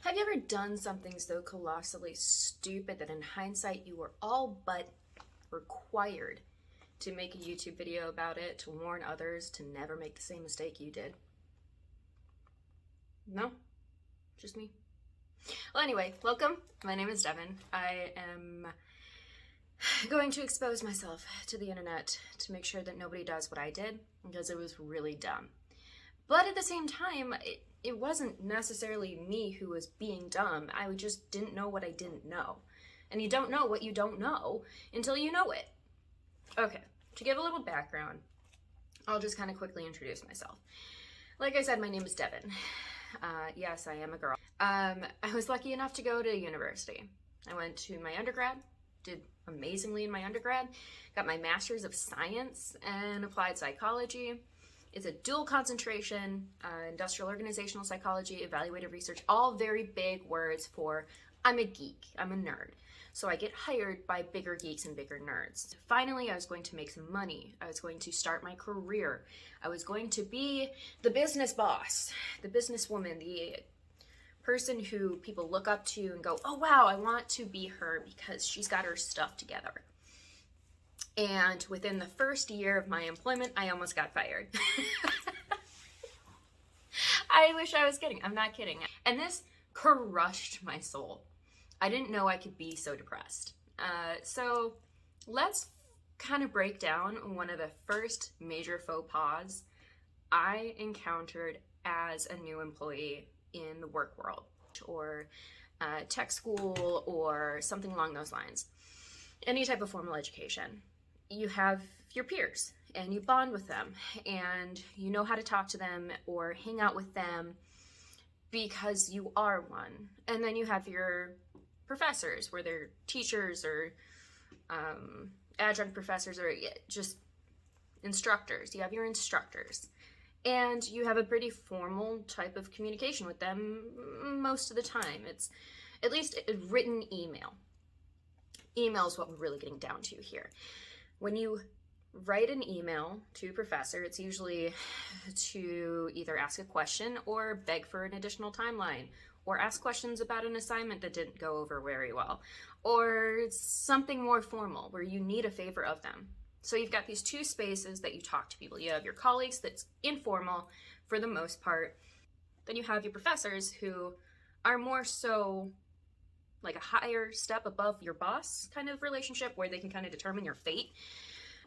Have you ever done something so colossally stupid that in hindsight you were all but required to make a YouTube video about it to warn others to never make the same mistake you did? No? Just me? Well, anyway, welcome. My name is Devin. I am going to expose myself to the internet to make sure that nobody does what I did, because it was really dumb. But at the same time, it wasn't necessarily me who was being dumb. I just didn't know what I didn't know. And you don't know what you don't know until you know it. Okay, to give a little background, I'll just kind of quickly introduce myself. Like I said, my name is Devin. Yes, I am a girl. I was lucky enough to go to university. I went to my undergrad, did amazingly in my undergrad, got my master's of science and applied psychology. It's a dual concentration, industrial organizational psychology, evaluative research, all very big words for I'm a geek, I'm a nerd. So I get hired by bigger geeks and bigger nerds. Finally, I was going to make some money. I was going to start my career. I was going to be the business boss, the businesswoman, the person who people look up to and go, oh wow, I want to be her because she's got her stuff together. And within the first year of my employment, I almost got fired. I wish I was kidding. I'm not kidding. And this crushed my soul. I didn't know I could be so depressed. So let's kind of break down one of the first major faux pas I encountered as a new employee in the work world, or tech school, or something along those lines. Any type of formal education. You have your peers and you bond with them and you know how to talk to them or hang out with them because you are one. And then you have your professors, where they're teachers or adjunct professors or just instructors. You have your instructors. And you have a pretty formal type of communication with them most of the time. It's at least a written email. Email is what we're really getting down to here. When you write an email to a professor, it's usually to either ask a question or beg for an additional timeline, or ask questions about an assignment that didn't go over very well, or something more formal where you need a favor of them. So you've got these two spaces that you talk to people. You have your colleagues, that's informal for the most part. Then you have your professors, who are more so like a higher step above your boss kind of relationship, where they can kind of determine your fate.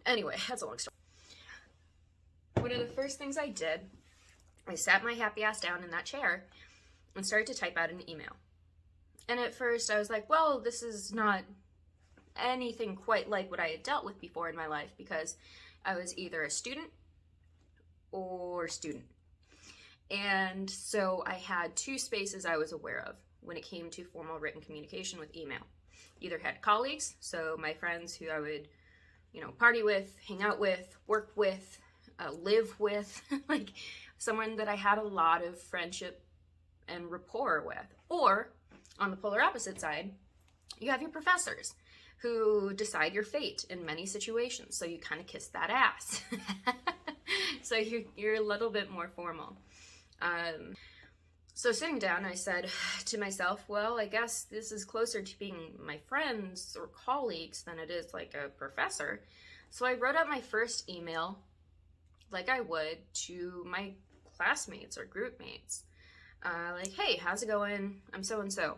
Anyway, that's a long story. One of the first things I did, I sat my happy ass down in that chair and started to type out an email. And at first I was like, well, this is not anything quite like what I had dealt with before in my life, because I was either a student or student. And so I had two spaces I was aware of when it came to formal written communication with email. Either had colleagues, so my friends who I would, party with, hang out with, work with, live with, like someone that I had a lot of friendship and rapport with. Or on the polar opposite side, you have your professors, who decide your fate in many situations. So you kind of kiss that ass. So you're a little bit more formal. So sitting down, I said to myself, well, I guess this is closer to being my friends or colleagues than it is like a professor. So I wrote out my first email like I would to my classmates or group mates. Like, hey, how's it going? I'm so-and-so.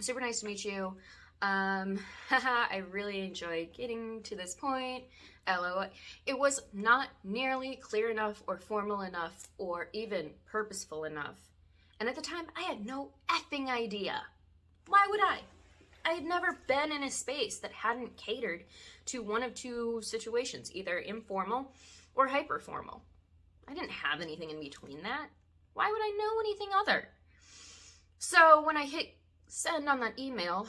Super nice to meet you. I really enjoyed getting to this point. LOL. It was not nearly clear enough or formal enough or even purposeful enough. And at the time, I had no effing idea. Why would I? I had never been in a space that hadn't catered to one of two situations, either informal or hyperformal. I didn't have anything in between that. Why would I know anything other? So when I hit send on that email,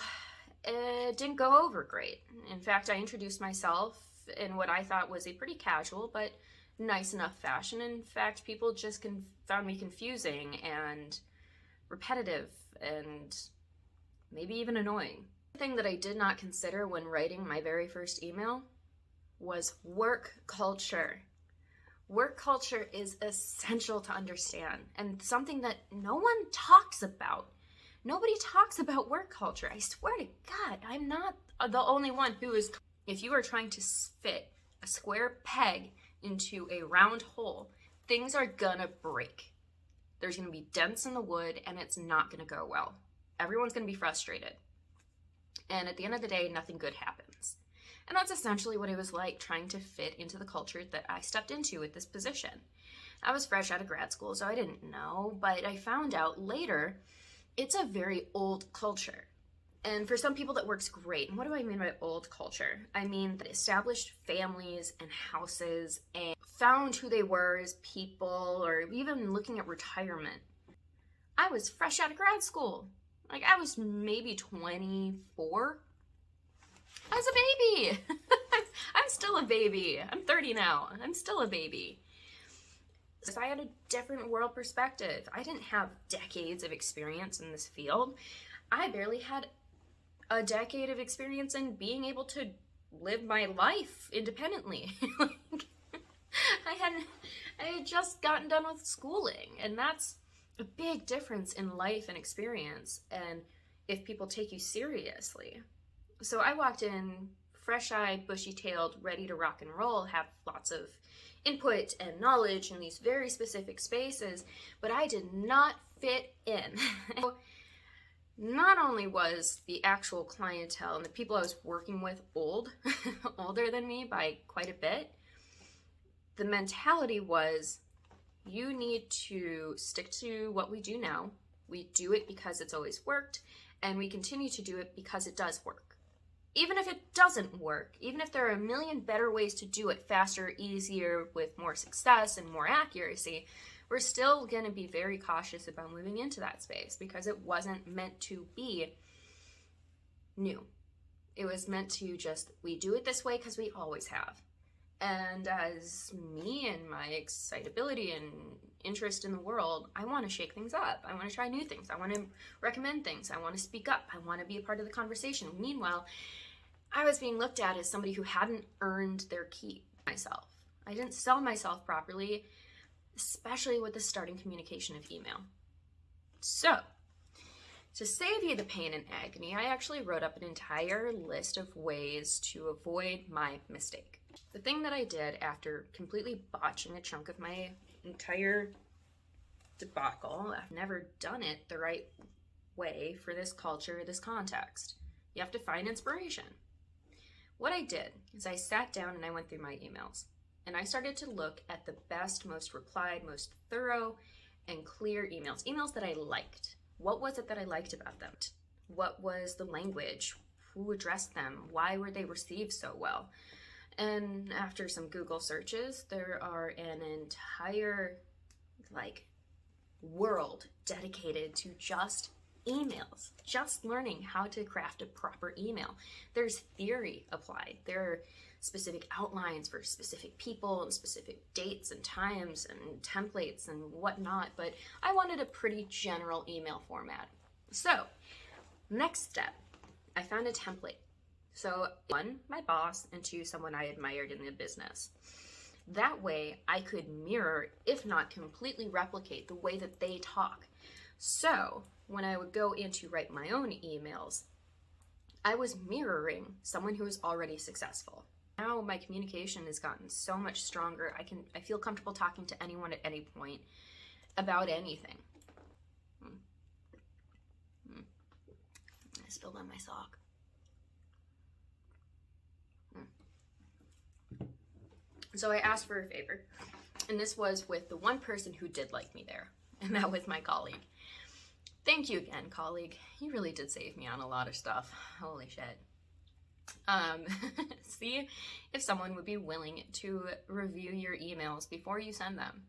it didn't go over great. In fact, I introduced myself in what I thought was a pretty casual but nice enough fashion. In fact, people just found me confusing and repetitive and maybe even annoying. The thing that I did not consider when writing my very first email was work culture. Work culture is essential to understand, and something that no one talks about. Nobody talks about work culture. I swear to God, I'm not the only one who is. If you are trying to fit a square peg into a round hole, things are gonna break. There's gonna be dents in the wood and it's not gonna go well. Everyone's gonna be frustrated. And at the end of the day, nothing good happens. And that's essentially what it was like trying to fit into the culture that I stepped into with this position. I was fresh out of grad school, so I didn't know, but I found out later it's a very old culture. And for some people that works great. And what do I mean by old culture? I mean that established families and houses and found who they were as people, or even looking at retirement. I was fresh out of grad school. Like, I was maybe 24. I was a baby. I'm still a baby. I'm 30 now. I'm still a baby. So I had a different world perspective. I didn't have decades of experience in this field. I barely had a decade of experience in being able to live my life independently. I had just gotten done with schooling, and that's a big difference in life and experience, and if people take you seriously. So I walked in fresh-eyed, bushy-tailed, ready to rock and roll, have lots of input and knowledge in these very specific spaces, but I did not fit in. Not only was the actual clientele and the people I was working with older than me by quite a bit, the mentality was, you need to stick to what we do now. We do it because it's always worked, and we continue to do it because it does work. Even if it doesn't work, even if there are a million better ways to do it faster, easier, with more success and more accuracy, we're still going to be very cautious about moving into that space because it wasn't meant to be new. It was meant to just, we do it this way because we always have. And as me and my excitability and interest in the world, I want to shake things up. I want to try new things. I want to recommend things. I want to speak up. I want to be a part of the conversation. Meanwhile, I was being looked at as somebody who hadn't earned their keep. Myself. I didn't sell myself properly, especially with the starting communication of email. So, to save you the pain and agony, I actually wrote up an entire list of ways to avoid my mistake. The thing that I did after completely botching a chunk of my entire debacle, I've never done it the right way for this culture, this context. You have to find inspiration. What I did is I sat down and I went through my emails. And I started to look at the best, most replied, most thorough and clear emails. Emails that I liked. What was it that I liked about them? What was the language? Who addressed them? Why were they received so well? And after some Google searches, there are an entire world dedicated to just emails, just learning how to craft a proper email. There's theory applied. There are specific outlines for specific people and specific dates and times and templates and whatnot, but I wanted a pretty general email format. So, next step, I found a template. So, one, my boss, and two, someone I admired in the business. That way, I could mirror, if not completely replicate, the way that they talk. So, when I would go in to write my own emails, I was mirroring someone who was already successful. Now my communication has gotten so much stronger. I feel comfortable talking to anyone at any point about anything. I spilled on my sock. So I asked for a favor, and this was with the one person who did like me there, and that was my colleague. Thank you again, colleague. You really did save me on a lot of stuff. Holy shit. See if someone would be willing to review your emails before you send them.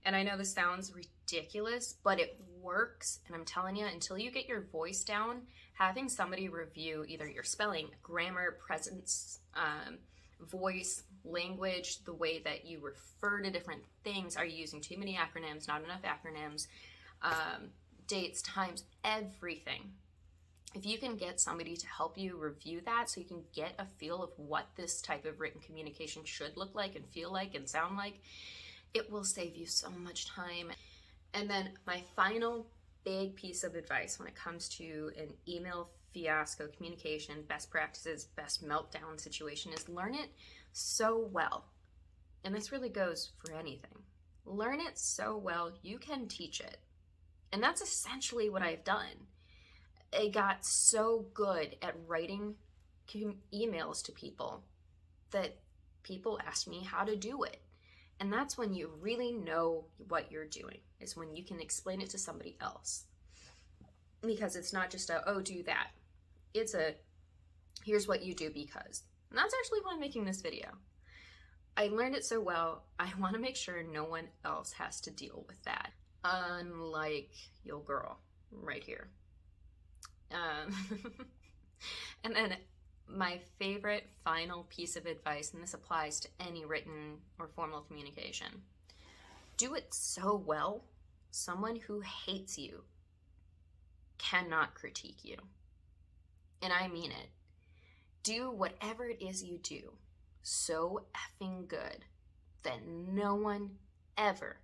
And I know this sounds ridiculous, but it works. And I'm telling you, until you get your voice down, having somebody review either your spelling, grammar, presence, voice, language, the way that you refer to different things. Are you using too many acronyms, not enough acronyms, dates, times, everything. If you can get somebody to help you review that so you can get a feel of what this type of written communication should look like and feel like and sound like, it will save you so much time. And then my final big piece of advice when it comes to an email fiasco communication, best practices, best meltdown situation is learn it so well. And this really goes for anything. Learn it so well you can teach it. And that's essentially what I've done. I got so good at writing emails to people that people asked me how to do it. And that's when you really know what you're doing, is when you can explain it to somebody else. Because it's not just a, oh, do that. It's a, here's what you do because. And that's actually why I'm making this video. I learned it so well, I want to make sure no one else has to deal with that. Unlike your girl right here. And then my favorite final piece of advice, and this applies to any written or formal communication. Do it so well, someone who hates you cannot critique you. And I mean it. Do whatever it is you do so effing good that no one ever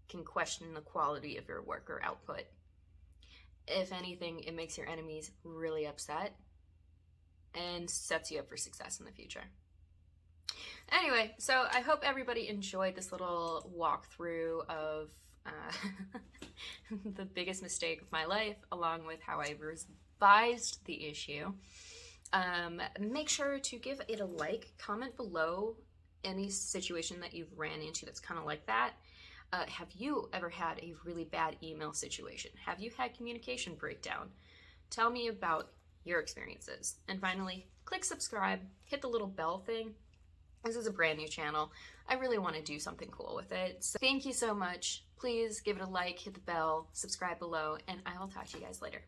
can question the quality of your work or output. If anything, it makes your enemies really upset and sets you up for success in the future. Anyway, so I hope everybody enjoyed this little walkthrough of the biggest mistake of my life, along with how I revised the issue. Make sure to give it a like, comment below any situation that you've ran into that's kind of like that. Have you ever had a really bad email situation? Have you had communication breakdown? Tell me about your experiences. And finally, click subscribe, hit the little bell thing. This is a brand new channel. I really want to do something cool with it. So thank you so much. Please give it a like, hit the bell, subscribe below, and I will talk to you guys later.